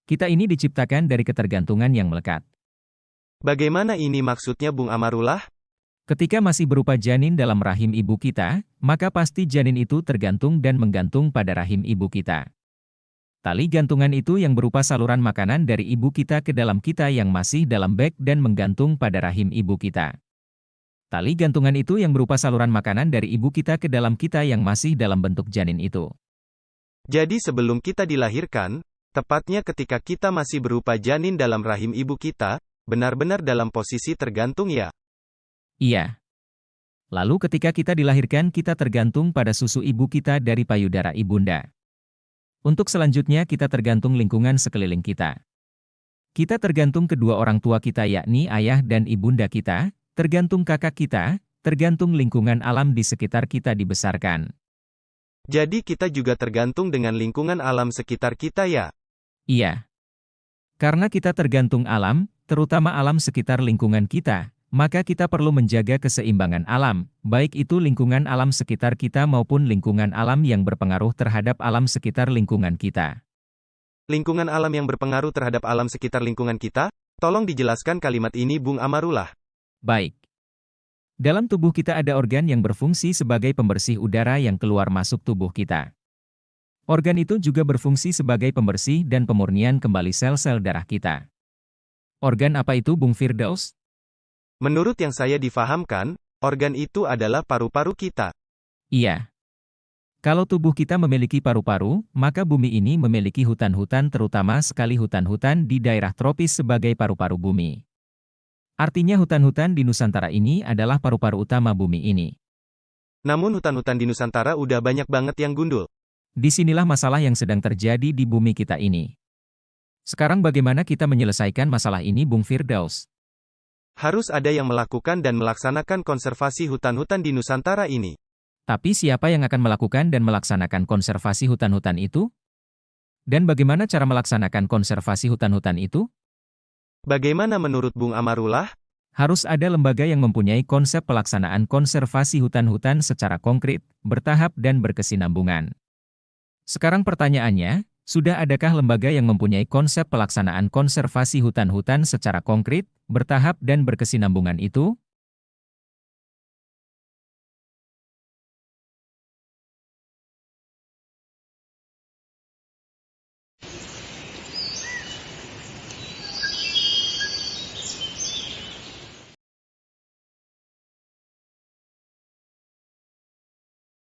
Kita ini diciptakan dari ketergantungan yang melekat. Bagaimana ini maksudnya Bung Amarullah? Ketika masih berupa janin dalam rahim ibu kita, maka pasti janin itu tergantung dan menggantung pada rahim ibu kita. Tali gantungan itu yang berupa saluran makanan dari ibu kita ke dalam kita yang masih dalam beg dan menggantung pada rahim ibu kita. Tali gantungan itu yang berupa saluran makanan dari ibu kita ke dalam kita yang masih dalam bentuk janin itu. Jadi sebelum kita dilahirkan, tepatnya ketika kita masih berupa janin dalam rahim ibu kita, benar-benar dalam posisi tergantung ya? Iya. Lalu ketika kita dilahirkan kita tergantung pada susu ibu kita dari payudara ibunda. Untuk selanjutnya kita tergantung lingkungan sekeliling kita. Kita tergantung kedua orang tua kita yakni ayah dan ibunda kita, tergantung kakak kita, tergantung lingkungan alam di sekitar kita dibesarkan. Jadi kita juga tergantung dengan lingkungan alam sekitar kita ya? Iya. Karena kita tergantung alam, terutama alam sekitar lingkungan kita, maka kita perlu menjaga keseimbangan alam, baik itu lingkungan alam sekitar kita maupun lingkungan alam yang berpengaruh terhadap alam sekitar lingkungan kita. Lingkungan alam yang berpengaruh terhadap alam sekitar lingkungan kita? Tolong dijelaskan kalimat ini Bung Amarullah. Baik. Dalam tubuh kita ada organ yang berfungsi sebagai pembersih udara yang keluar masuk tubuh kita. Organ itu juga berfungsi sebagai pembersih dan pemurnian kembali sel-sel darah kita. Organ apa itu Bung Firdaus? Menurut yang saya difahamkan, organ itu adalah paru-paru kita. Iya. Kalau tubuh kita memiliki paru-paru, maka bumi ini memiliki hutan-hutan terutama sekali hutan-hutan di daerah tropis sebagai paru-paru bumi. Artinya hutan-hutan di Nusantara ini adalah paru-paru utama bumi ini. Namun hutan-hutan di Nusantara udah banyak banget yang gundul. Disinilah masalah yang sedang terjadi di bumi kita ini. Sekarang bagaimana kita menyelesaikan masalah ini Bung Firdaus? Harus ada yang melakukan dan melaksanakan konservasi hutan-hutan di Nusantara ini. Tapi siapa yang akan melakukan dan melaksanakan konservasi hutan-hutan itu? Dan bagaimana cara melaksanakan konservasi hutan-hutan itu? Bagaimana menurut Bung Amarullah? Harus ada lembaga yang mempunyai konsep pelaksanaan konservasi hutan-hutan secara konkret, bertahap dan berkesinambungan. Sekarang pertanyaannya, sudah adakah lembaga yang mempunyai konsep pelaksanaan konservasi hutan-hutan secara konkret, bertahap dan berkesinambungan itu?